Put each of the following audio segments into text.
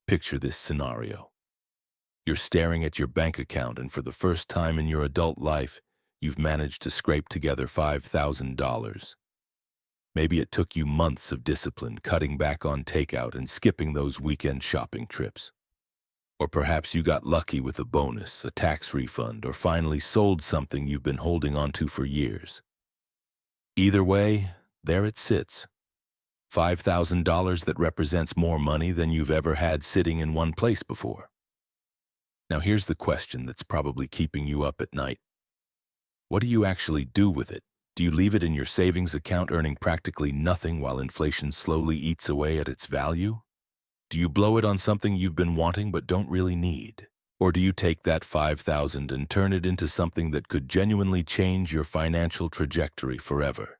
Picture this scenario. You're staring at your bank account, and for the first time in your adult life, you've managed to scrape together $5,000. Maybe it took you months of discipline, cutting back on takeout and skipping those weekend shopping trips. Or perhaps you got lucky with a bonus, a tax refund, or finally sold something you've been holding onto for years. Either way, there it sits. $5,000 that represents more money than you've ever had sitting in one place before. Now here's the question that's probably keeping you up at night. What do you actually do with it? Do you leave it in your savings account earning practically nothing while inflation slowly eats away at its value? Do you blow it on something you've been wanting but don't really need? Or do you take that $5,000 and turn it into something that could genuinely change your financial trajectory forever?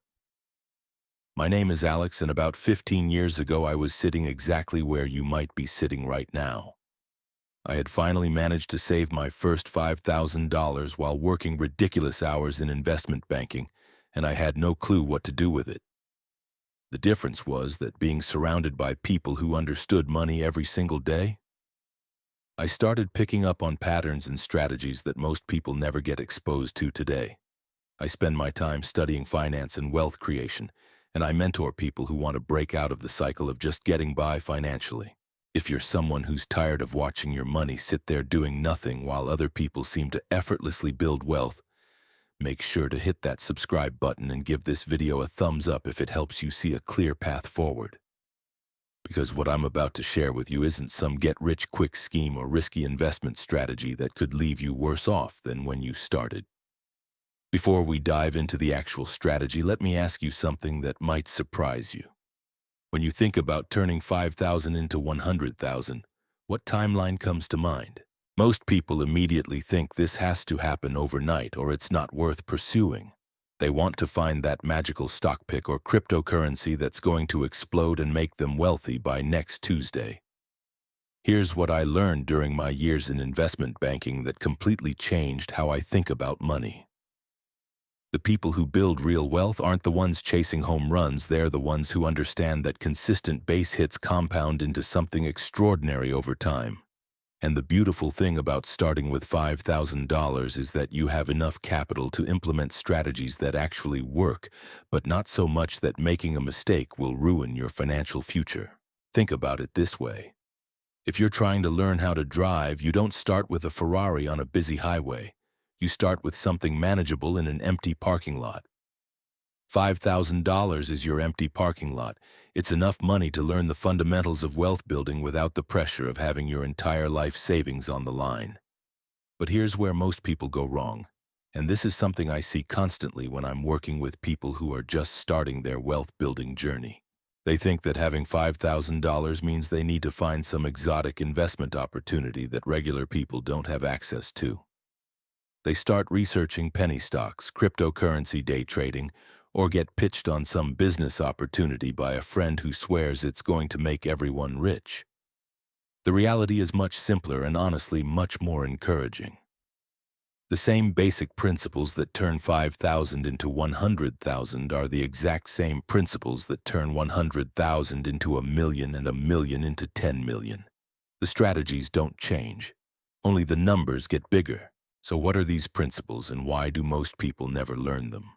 My name is Alex, and about 15 years ago I was sitting exactly where you might be sitting right now. I had finally managed to save my first $5,000 while working ridiculous hours in investment banking, and I had no clue what to do with it. The difference was that being surrounded by people who understood money every single day, I started picking up on patterns and strategies that most people never get exposed to today. I spend my time studying finance and wealth creation, and I mentor people who want to break out of the cycle of just getting by financially. If you're someone who's tired of watching your money sit there doing nothing while other people seem to effortlessly build wealth, make sure to hit that subscribe button and give this video a thumbs up if it helps you see a clear path forward. Because what I'm about to share with you isn't some get-rich-quick scheme or risky investment strategy that could leave you worse off than when you started. Before we dive into the actual strategy, let me ask you something that might surprise you. When you think about turning 5,000 into 100,000, what timeline comes to mind? Most people immediately think this has to happen overnight or it's not worth pursuing. They want to find that magical stock pick or cryptocurrency that's going to explode and make them wealthy by next Tuesday. Here's what I learned during my years in investment banking that completely changed how I think about money. The people who build real wealth aren't the ones chasing home runs, they're the ones who understand that consistent base hits compound into something extraordinary over time. And the beautiful thing about starting with $5,000 is that you have enough capital to implement strategies that actually work, but not so much that making a mistake will ruin your financial future. Think about it this way. If you're trying to learn how to drive, you don't start with a Ferrari on a busy highway. You start with something manageable in an empty parking lot. $5,000 is your empty parking lot. It's enough money to learn the fundamentals of wealth building without the pressure of having your entire life savings on the line. But here's where most people go wrong, and this is something I see constantly when I'm working with people who are just starting their wealth building journey. They think that having $5,000 means they need to find some exotic investment opportunity that regular people don't have access to. They start researching penny stocks, cryptocurrency day trading, or get pitched on some business opportunity by a friend who swears it's going to make everyone rich. The reality is much simpler and honestly much more encouraging. The same basic principles that turn 5,000 into 100,000 are the exact same principles that turn 100,000 into a million and a million into 10 million. The strategies don't change, only the numbers get bigger. So what are these principles and why do most people never learn them?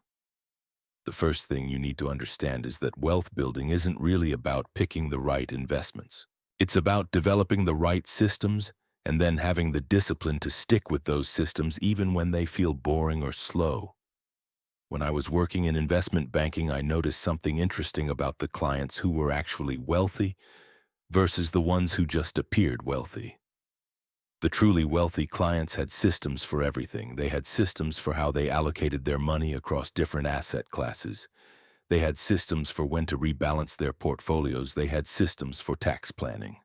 The first thing you need to understand is that wealth building isn't really about picking the right investments. It's about developing the right systems and then having the discipline to stick with those systems even when they feel boring or slow. When I was working in investment banking, I noticed something interesting about the clients who were actually wealthy versus the ones who just appeared wealthy. The truly wealthy clients had systems for everything. They had systems for how they allocated their money across different asset classes. They had systems for when to rebalance their portfolios. They had systems for tax planning,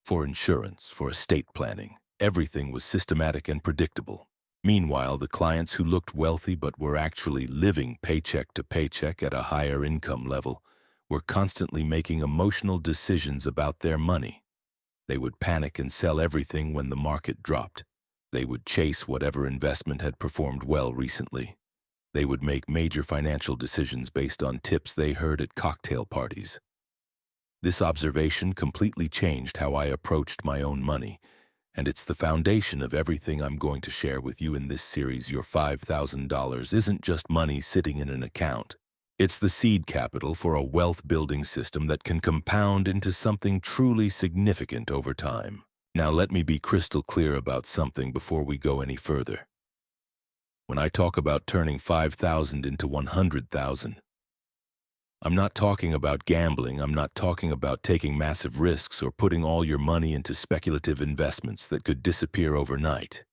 for insurance, for estate planning. Everything was systematic and predictable. Meanwhile, the clients who looked wealthy but were actually living paycheck to paycheck at a higher income level were constantly making emotional decisions about their money. They would panic and sell everything when the market dropped. They would chase whatever investment had performed well recently. They would make major financial decisions based on tips they heard at cocktail parties. This observation completely changed how I approached my own money, and it's the foundation of everything I'm going to share with you in this series. Your $5,000 isn't just money sitting in an account. It's the seed capital for a wealth-building system that can compound into something truly significant over time. Now let me be crystal clear about something before we go any further. When I talk about turning 5,000 into 100,000, I'm not talking about gambling. I'm not talking about taking massive risks or putting all your money into speculative investments that could disappear overnight.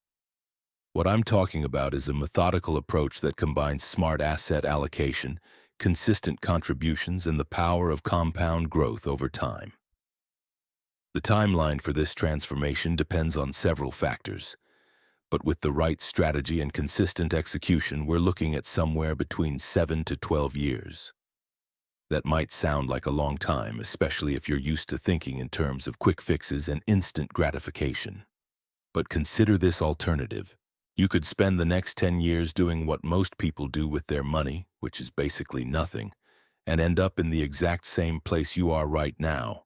What I'm talking about is a methodical approach that combines smart asset allocation, consistent contributions, and the power of compound growth over time. The timeline for this transformation depends on several factors, but with the right strategy and consistent execution, we're looking at somewhere between 7 to 12 years. That might sound like a long time, especially if you're used to thinking in terms of quick fixes and instant gratification. But consider this alternative. You could spend the next 10 years doing what most people do with their money, which is basically nothing, and end up in the exact same place you are right now.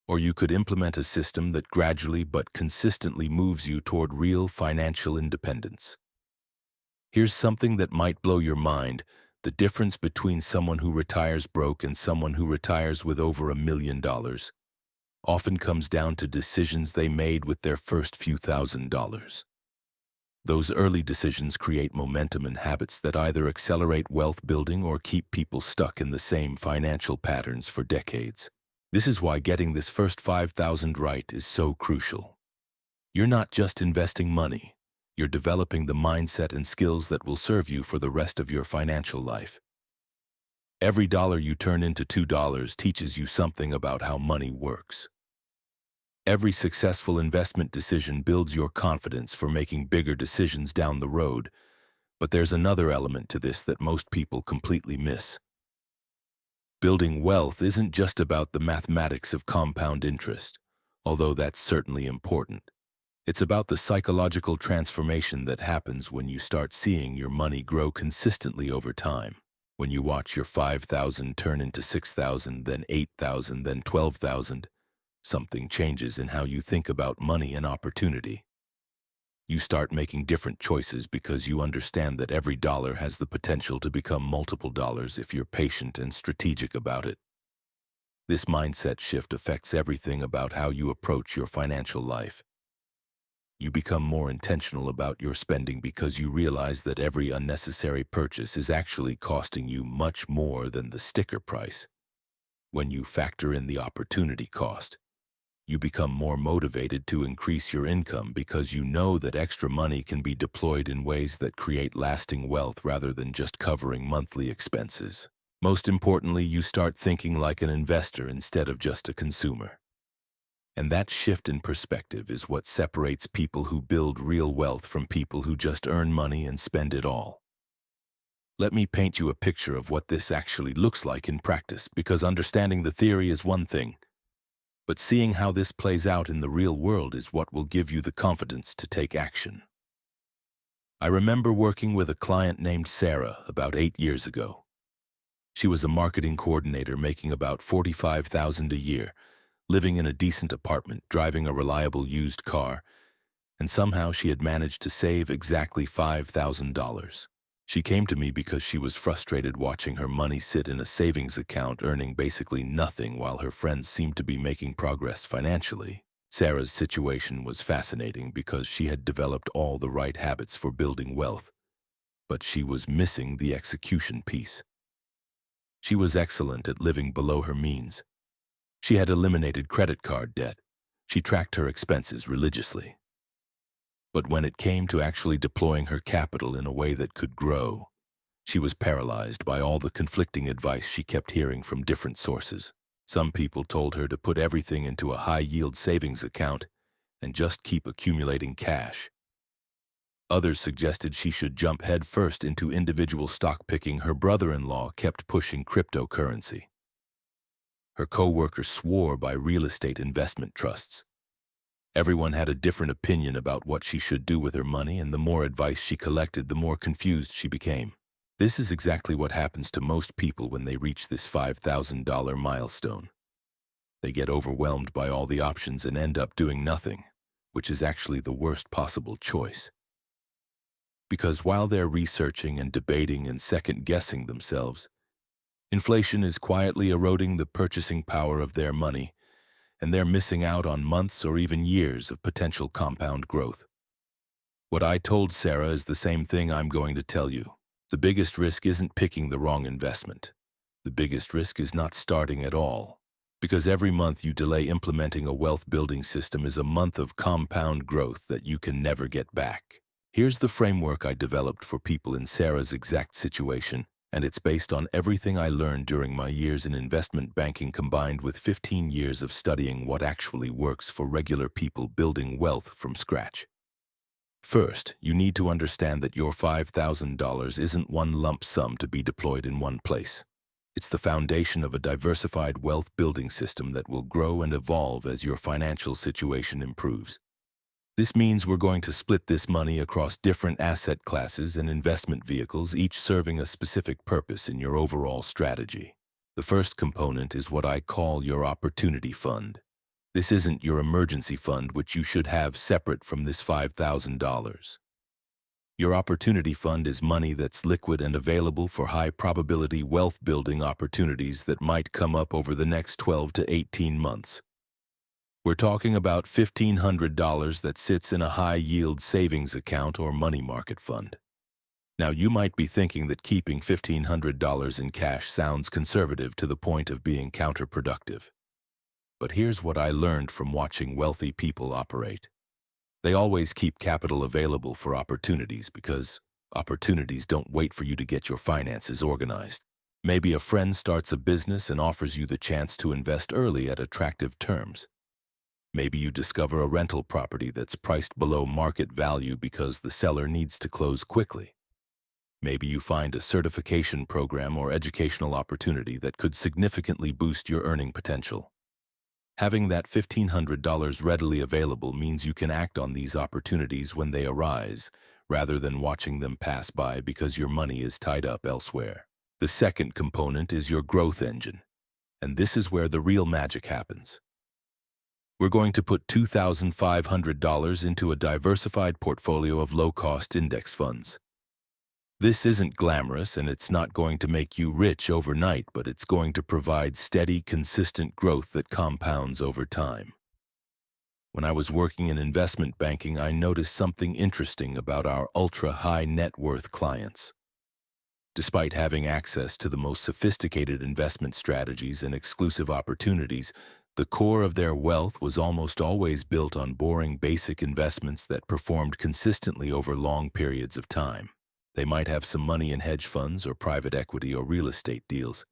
Or you could implement a system that gradually but consistently moves you toward real financial independence. Here's something that might blow your mind. The difference between someone who retires broke and someone who retires with over $1 million often comes down to decisions they made with their first few $1,000s. Those early decisions create momentum and habits that either accelerate wealth building or keep people stuck in the same financial patterns for decades. This is why getting this first 5,000 right is so crucial. You're not just investing money. You're developing the mindset and skills that will serve you for the rest of your financial life. Every dollar you turn into $2 teaches you something about how money works. Every successful investment decision builds your confidence for making bigger decisions down the road, but there's another element to this that most people completely miss. Building wealth isn't just about the mathematics of compound interest, although that's certainly important. It's about the psychological transformation that happens when you start seeing your money grow consistently over time. When you watch your 5,000 turn into 6,000, then 8,000, then 12,000, something changes in how you think about money and opportunity. You start making different choices because you understand that every dollar has the potential to become multiple dollars if you're patient and strategic about it. This mindset shift affects everything about how you approach your financial life. You become more intentional about your spending because you realize that every unnecessary purchase is actually costing you much more than the sticker price. When you factor in the opportunity cost, you become more motivated to increase your income because you know that extra money can be deployed in ways that create lasting wealth rather than just covering monthly expenses. Most importantly, you start thinking like an investor instead of just a consumer. And that shift in perspective is what separates people who build real wealth from people who just earn money and spend it all. Let me paint you a picture of what this actually looks like in practice, because understanding the theory is one thing, but seeing how this plays out in the real world is what will give you the confidence to take action. I remember working with a client named Sarah about 8 years ago. She was a marketing coordinator making about $45,000 a year, living in a decent apartment, driving a reliable used car, and somehow she had managed to save exactly $5,000. She came to me because she was frustrated watching her money sit in a savings account earning basically nothing while her friends seemed to be making progress financially. Sarah's situation was fascinating because she had developed all the right habits for building wealth, but she was missing the execution piece. She was excellent at living below her means. She had eliminated credit card debt. She tracked her expenses religiously. But when it came to actually deploying her capital in a way that could grow, she was paralyzed by all the conflicting advice she kept hearing from different sources. Some people told her to put everything into a high-yield savings account and just keep accumulating cash. Others suggested she should jump headfirst into individual stock picking. Her brother-in-law kept pushing cryptocurrency. Her co-workers swore by real estate investment trusts. Everyone had a different opinion about what she should do with her money, and the more advice she collected, the more confused she became. This is exactly what happens to most people when they reach this $5,000 milestone. They get overwhelmed by all the options and end up doing nothing, which is actually the worst possible choice. Because while they're researching and debating and second-guessing themselves, inflation is quietly eroding the purchasing power of their money, and they're missing out on months or even years of potential compound growth. What I told Sarah is the same thing I'm going to tell you. The biggest risk isn't picking the wrong investment. The biggest risk is not starting at all. Because every month you delay implementing a wealth-building system is a month of compound growth that you can never get back. Here's the framework I developed for people in Sarah's exact situation, and it's based on everything I learned during my years in investment banking combined with 15 years of studying what actually works for regular people building wealth from scratch. First, you need to understand that your $5,000 isn't one lump sum to be deployed in one place. It's the foundation of a diversified wealth-building system that will grow and evolve as your financial situation improves. This means we're going to split this money across different asset classes and investment vehicles, each serving a specific purpose in your overall strategy. The first component is what I call your opportunity fund. This isn't your emergency fund, which you should have separate from this $5,000. Your opportunity fund is money that's liquid and available for high-probability wealth-building opportunities that might come up over the next 12 to 18 months. We're talking about $1,500 that sits in a high-yield savings account or money market fund. Now, you might be thinking that keeping $1,500 in cash sounds conservative to the point of being counterproductive. But here's what I learned from watching wealthy people operate. They always keep capital available for opportunities because opportunities don't wait for you to get your finances organized. Maybe a friend starts a business and offers you the chance to invest early at attractive terms. Maybe you discover a rental property that's priced below market value because the seller needs to close quickly. Maybe you find a certification program or educational opportunity that could significantly boost your earning potential. Having that $1,500 readily available means you can act on these opportunities when they arise, rather than watching them pass by because your money is tied up elsewhere. The second component is your growth engine, and this is where the real magic happens. We're going to put $2,500 into a diversified portfolio of low-cost index funds. This isn't glamorous and it's not going to make you rich overnight, but it's going to provide steady, consistent growth that compounds over time. When I was working in investment banking, I noticed something interesting about our ultra-high net worth clients. Despite having access to the most sophisticated investment strategies and exclusive opportunities, the core of their wealth was almost always built on boring basic investments that performed consistently over long periods of time. They might have some money in hedge funds or private equity or real estate deals,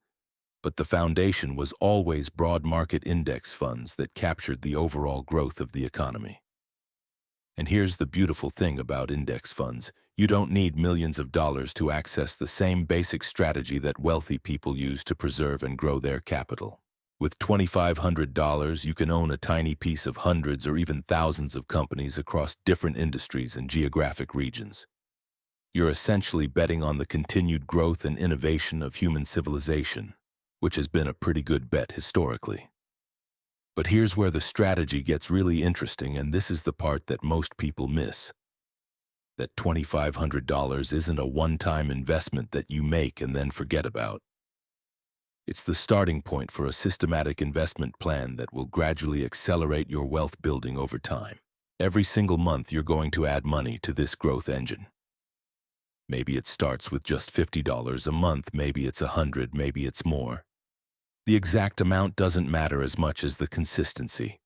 but the foundation was always broad market index funds that captured the overall growth of the economy. And here's the beautiful thing about index funds. You don't need millions of dollars to access the same basic strategy that wealthy people use to preserve and grow their capital. With $2,500, you can own a tiny piece of hundreds or even thousands of companies across different industries and geographic regions. You're essentially betting on the continued growth and innovation of human civilization, which has been a pretty good bet historically. But here's where the strategy gets really interesting, and this is the part that most people miss. That $2,500 isn't a one-time investment that you make and then forget about. It's the starting point for a systematic investment plan that will gradually accelerate your wealth building over time. Every single month, you're going to add money to this growth engine. Maybe it starts with just $50 a month, maybe it's $100, maybe it's more. The exact amount doesn't matter as much as the consistency.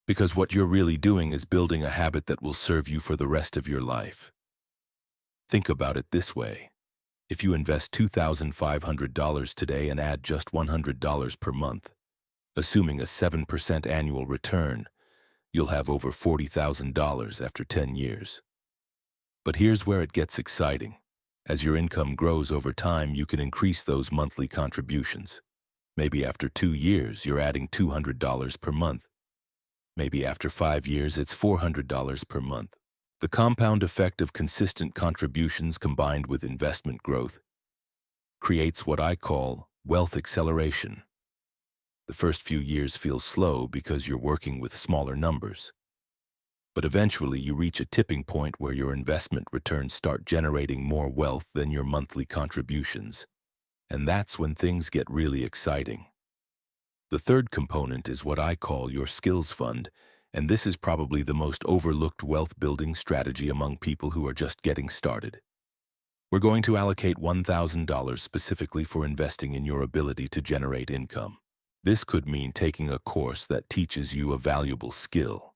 Because what you're really doing is building a habit that will serve you for the rest of your life. Think about it this way. If you invest $2,500 today and add just $100 per month, assuming a 7% annual return, you'll have over $40,000 after 10 years. But here's where it gets exciting. As your income grows over time, you can increase those monthly contributions. Maybe after 2 years, you're adding $200 per month. Maybe after 5 years, it's $400 per month. The compound effect of consistent contributions combined with investment growth creates what I call wealth acceleration. The first few years feel slow because you're working with smaller numbers. But eventually you reach a tipping point where your investment returns start generating more wealth than your monthly contributions. And that's when things get really exciting. The third component is what I call your skills fund, and this is probably the most overlooked wealth-building strategy among people who are just getting started. We're going to allocate $1,000 specifically for investing in your ability to generate income. This could mean taking a course that teaches you a valuable skill.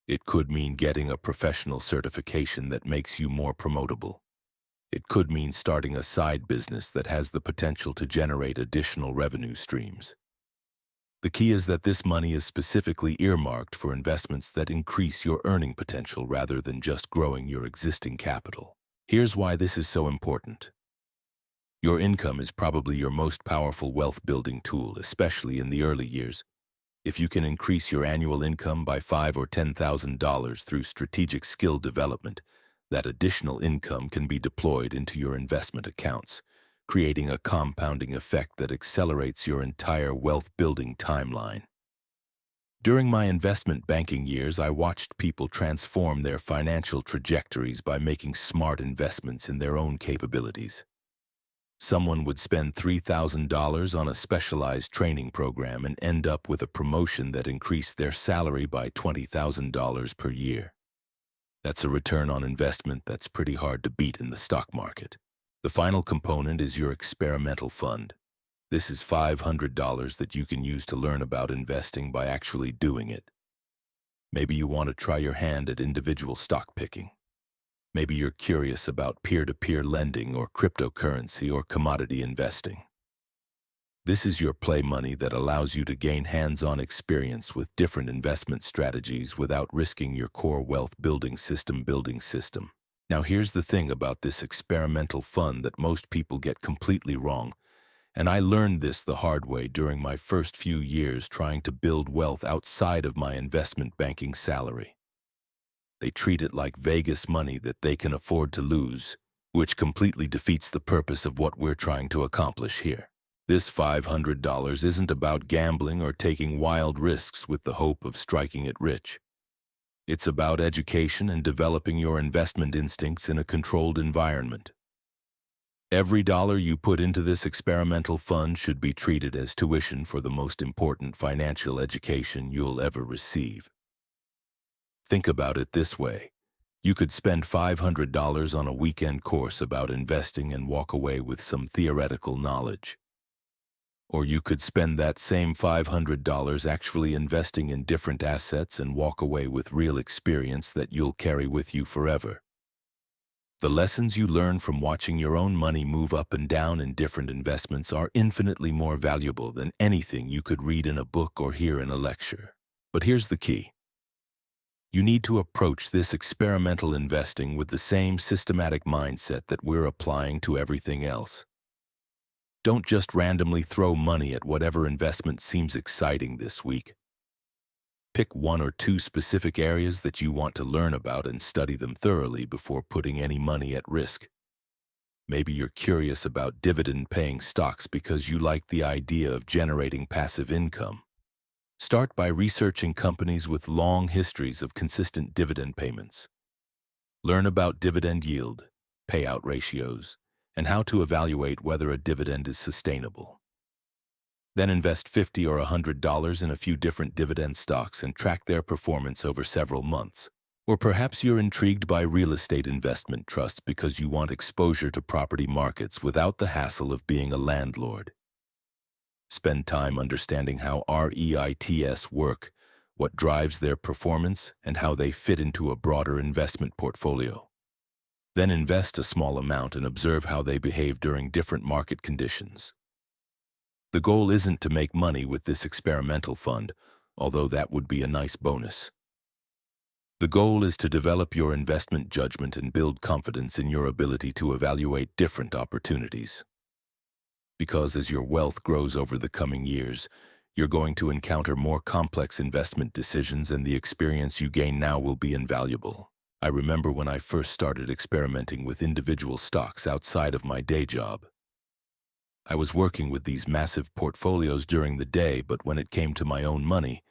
It could mean getting a professional certification that makes you more promotable. It could mean starting a side business that has the potential to generate additional revenue streams. The key is that this money is specifically earmarked for investments that increase your earning potential rather than just growing your existing capital. Here's why this is so important. Your income is probably your most powerful wealth-building tool, especially in the early years. If you can increase your annual income by $5,000 or $10,000 through strategic skill development, that additional income can be deployed into your investment accounts, creating a compounding effect that accelerates your entire wealth-building timeline. During my investment banking years, I watched people transform their financial trajectories by making smart investments in their own capabilities. Someone would spend $3,000 on a specialized training program and end up with a promotion that increased their salary by $20,000 per year. That's a return on investment that's pretty hard to beat in the stock market. The final component is your experimental fund. This is $500 that you can use to learn about investing by actually doing it. Maybe you want to try your hand at individual stock picking. Maybe you're curious about peer-to-peer lending or cryptocurrency or commodity investing. This is your play money that allows you to gain hands-on experience with different investment strategies without risking your core wealth-building system. Now here's the thing about this experimental fund that most people get completely wrong, and I learned this the hard way during my first few years trying to build wealth outside of my investment banking salary. They treat it like Vegas money that they can afford to lose, which completely defeats the purpose of what we're trying to accomplish here. This $500 isn't about gambling or taking wild risks with the hope of striking it rich. It's about education and developing your investment instincts in a controlled environment. Every dollar you put into this experimental fund should be treated as tuition for the most important financial education you'll ever receive. Think about it this way. You could spend $500 on a weekend course about investing and walk away with some theoretical knowledge. Or you could spend that same $500 actually investing in different assets and walk away with real experience that you'll carry with you forever. The lessons you learn from watching your own money move up and down in different investments are infinitely more valuable than anything you could read in a book or hear in a lecture. But here's the key. You need to approach this experimental investing with the same systematic mindset that we're applying to everything else. Don't just randomly throw money at whatever investment seems exciting this week. Pick one or two specific areas that you want to learn about and study them thoroughly before putting any money at risk. Maybe you're curious about dividend-paying stocks because you like the idea of generating passive income. Start by researching companies with long histories of consistent dividend payments. Learn about dividend yield, payout ratios, and how to evaluate whether a dividend is sustainable. Then invest $50 or $100 in a few different dividend stocks and track their performance over several months. Or perhaps you're intrigued by real estate investment trusts because you want exposure to property markets without the hassle of being a landlord. Spend time understanding how REITs work, what drives their performance, and how they fit into a broader investment portfolio. Then invest a small amount and observe how they behave during different market conditions. The goal isn't to make money with this experimental fund, although that would be a nice bonus. The goal is to develop your investment judgment and build confidence in your ability to evaluate different opportunities. Because as your wealth grows over the coming years, you're going to encounter more complex investment decisions, and the experience you gain now will be invaluable. I remember when I first started experimenting with individual stocks outside of my day job. I was working with these massive portfolios during the day, but when it came to my own money,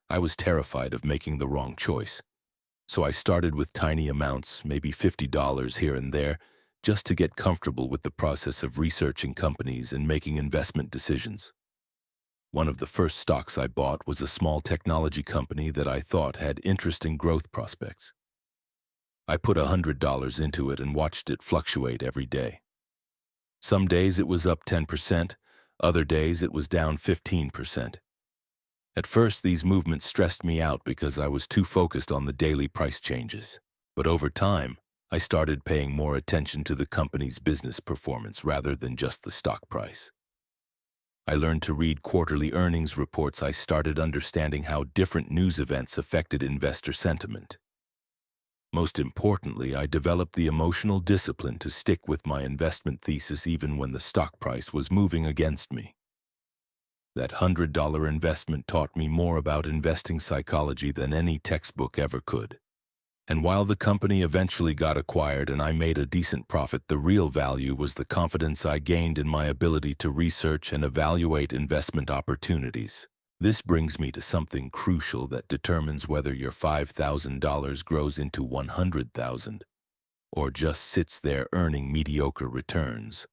I was terrified of making the wrong choice. So I started with tiny amounts, maybe $50 here and there, just to get comfortable with the process of researching companies and making investment decisions. One of the first stocks I bought was a small technology company that I thought had interesting growth prospects. I put $100 into it and watched it fluctuate every day. Some days it was up 10%, other days it was down 15%. At first, these movements stressed me out because I was too focused on the daily price changes. But over time, I started paying more attention to the company's business performance rather than just the stock price. I learned to read quarterly earnings reports. I started understanding how different news events affected investor sentiment. Most importantly, I developed the emotional discipline to stick with my investment thesis even when the stock price was moving against me. That $100 investment taught me more about investing psychology than any textbook ever could. And while the company eventually got acquired and I made a decent profit, the real value was the confidence I gained in my ability to research and evaluate investment opportunities. This brings me to something crucial that determines whether your $5,000 grows into $100,000 or just sits there earning mediocre returns.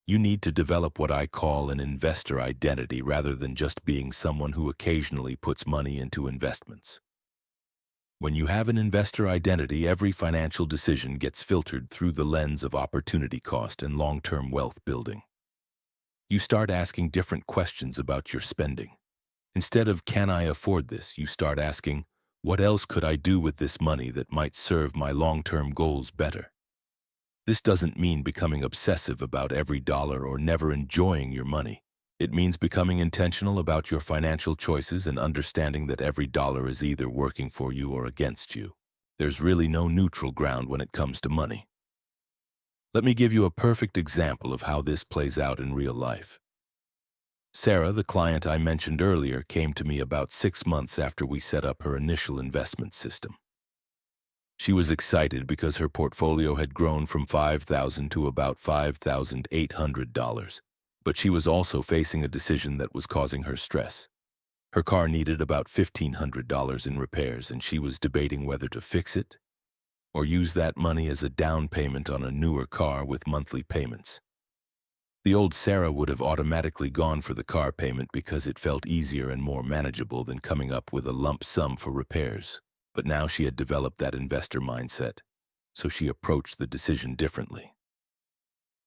You need to develop what I call an investor identity rather than just being someone who occasionally puts money into investments. When you have an investor identity, every financial decision gets filtered through the lens of opportunity cost and long-term wealth building. You start asking different questions about your spending. Instead of, "Can I afford this?" you start asking, "What else could I do with this money that might serve my long-term goals better?" This doesn't mean becoming obsessive about every dollar or never enjoying your money. It means becoming intentional about your financial choices and understanding that every dollar is either working for you or against you. There's really no neutral ground when it comes to money. Let me give you a perfect example of how this plays out in real life. Sarah, the client I mentioned earlier, came to me about 6 months after we set up her initial investment system. She was excited because her portfolio had grown from $5,000 to about $5,800, but she was also facing a decision that was causing her stress. Her car needed about $1,500 in repairs, and she was debating whether to fix it or use that money as a down payment on a newer car with monthly payments. The old Sarah would have automatically gone for the car payment because it felt easier and more manageable than coming up with a lump sum for repairs. But now she had developed that investor mindset, so she approached the decision differently.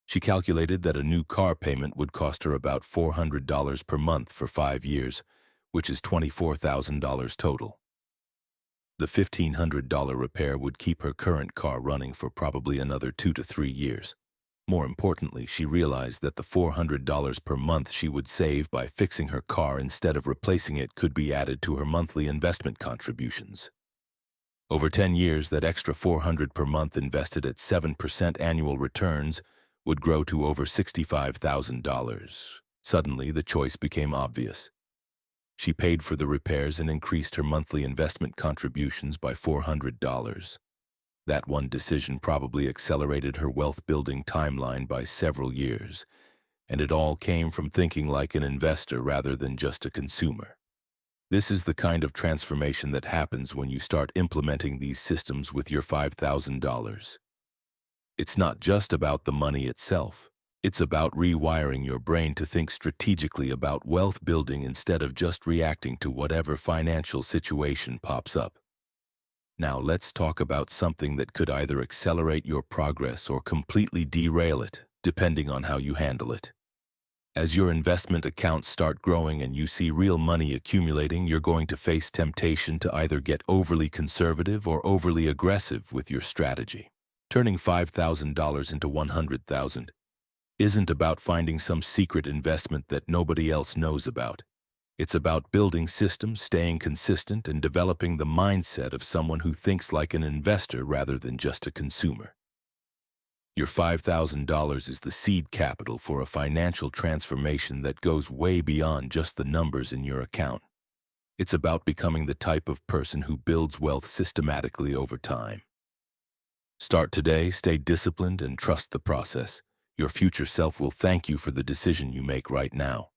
She calculated that a new car payment would cost her about $400 per month for 5 years, which is $24,000 total. The $1,500 repair would keep her current car running for probably another 2 to 3 years. More importantly, she realized that the $400 per month she would save by fixing her car instead of replacing it could be added to her monthly investment contributions. Over 10 years, that extra $400 per month invested at 7% annual returns would grow to over $65,000. Suddenly, the choice became obvious. She paid for the repairs and increased her monthly investment contributions by $400. That one decision probably accelerated her wealth-building timeline by several years, and it all came from thinking like an investor rather than just a consumer. This is the kind of transformation that happens when you start implementing these systems with your $5,000. It's not just about the money itself. It's about rewiring your brain to think strategically about wealth building instead of just reacting to whatever financial situation pops up. Now let's talk about something that could either accelerate your progress or completely derail it, depending on how you handle it. As your investment accounts start growing and you see real money accumulating, you're going to face temptation to either get overly conservative or overly aggressive with your strategy. Turning $5,000 into $100,000 isn't about finding some secret investment that nobody else knows about. It's about building systems, staying consistent, and developing the mindset of someone who thinks like an investor rather than just a consumer. Your $5,000 is the seed capital for a financial transformation that goes way beyond just the numbers in your account. It's about becoming the type of person who builds wealth systematically over time. Start today, stay disciplined, and trust the process. Your future self will thank you for the decision you make right now.